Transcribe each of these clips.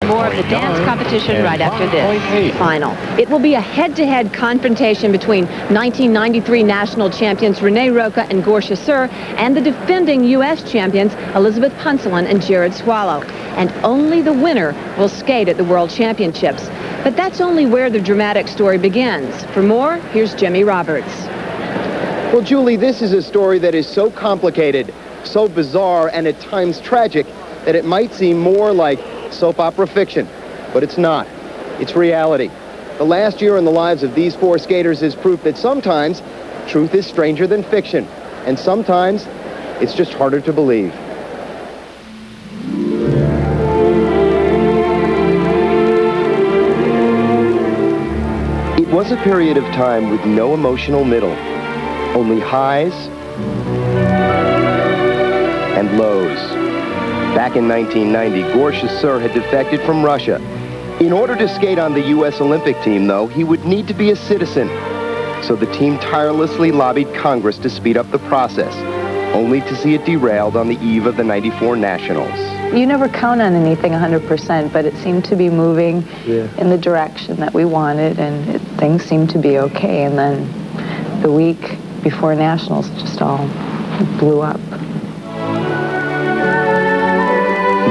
More of the dance competition right after this. Final. It will be a head-to-head confrontation between 1993 national champions Renee Roca and Gorcia Sur and the defending U.S. champions Elizabeth Punsalan and Jared Swallow. And only the winner will skate at the World Championships. But that's only where the dramatic story begins. For more, here's Jimmy Roberts. Well, Julie, this is a story that is so complicated, so bizarre, and at times tragic that it might seem more like soap opera fiction. But it's not. It's reality. The last year in the lives of these four skaters is proof that sometimes truth is stranger than fiction. And sometimes it's just harder to believe. It was a period of time with no emotional middle. Only highs and lows. Back in 1990, Gorcia Sur had defected from Russia. In order to skate on the U.S. Olympic team, though, he would need to be a citizen. So the team tirelessly lobbied Congress to speed up the process, only to see it derailed on the eve of the '94 Nationals. You never count on anything 100%, but it seemed to be moving in the direction that we wanted, and things seemed to be okay. And then the week before Nationals just all blew up.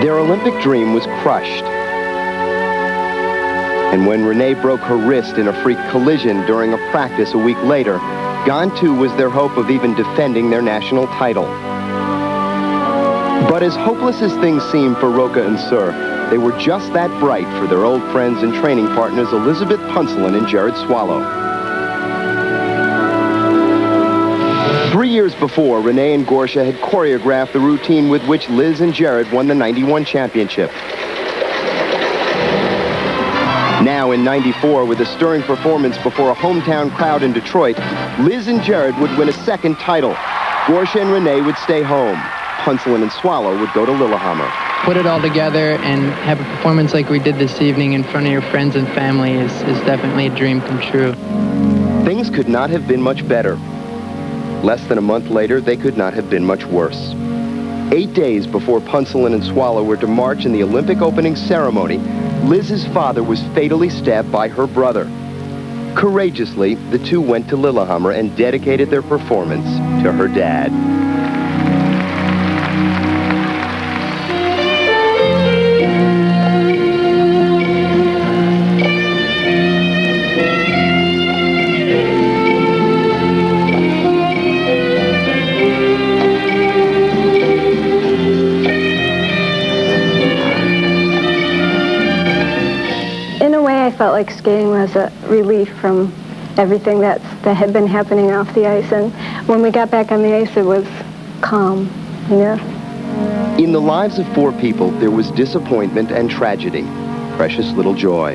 Their Olympic dream was crushed. And when Renee broke her wrist in a freak collision during a practice a week later, gone too was their hope of even defending their national title. But as hopeless as things seemed for Roca and Sur, they were just that bright for their old friends and training partners Elizabeth Punsalan and Jared Swallow. 3 years before, Renee and Gorcia had choreographed the routine with which Liz and Jared won the '91 championship. Now in '94, with a stirring performance before a hometown crowd in Detroit, Liz and Jared would win a second title. Gorcia and Renee would stay home. Punsalan and Swallow would go to Lillehammer. Put it all together and have a performance like we did this evening in front of your friends and family is definitely a dream come true. Things could not have been much better. Less than a month later, they could not have been much worse. 8 days before Punsalan and Swallow were to march in the Olympic opening ceremony, Liz's father was fatally stabbed by her brother. Courageously, the two went to Lillehammer and dedicated their performance to her dad. I felt like skating was a relief from everything that had been happening off the ice, and when we got back on the ice, it was calm, you know. In the lives of four people, there was disappointment and tragedy, precious little joy.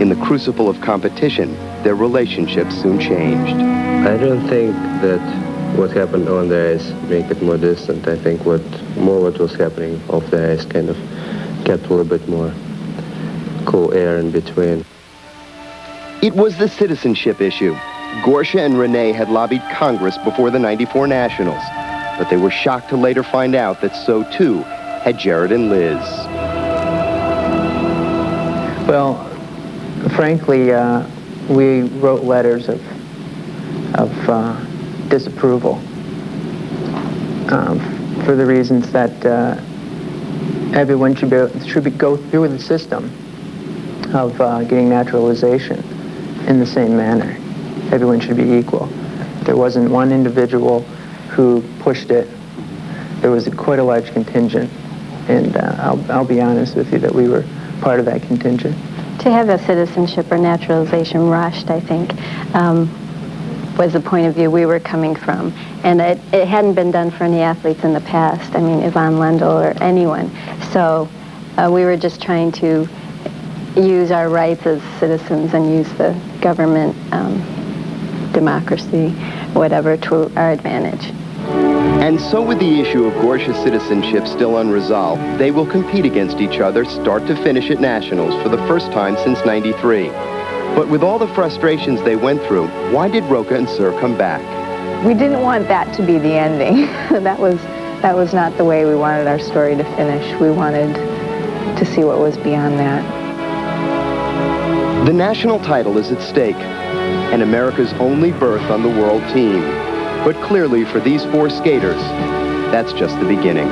In the crucible of competition, their relationship soon changed. I don't think that what happened on the ice made it more distant. I think what was happening off the ice kind of kept a little bit more cool air in between. It was the citizenship issue. Gorcia and Renee had lobbied Congress before the '94 Nationals, but they were shocked to later find out that so too had Jared and Liz. Well, frankly, we wrote letters of disapproval for the reasons that everyone should go through the system of getting naturalization in the same manner. Everyone should be equal. There wasn't one individual who pushed it. There was quite a large contingent, and I'll be honest with you that we were part of that contingent. To have a citizenship or naturalization rushed, I think, was the point of view we were coming from. And it hadn't been done for any athletes in the past. I mean, Yvonne Lendl or anyone. So we were just trying to use our rights as citizens and use the government, democracy, whatever, to our advantage. And so with the issue of Gorcia's citizenship still unresolved, they will compete against each other start to finish at Nationals for the first time since '93. But with all the frustrations they went through, why did Roca and Sur come back? We didn't want that to be the ending. That was not the way we wanted our story to finish. We wanted to see what was beyond that. The national title is at stake, and America's only berth on the world team. But clearly, for these four skaters, that's just the beginning.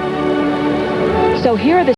So here are the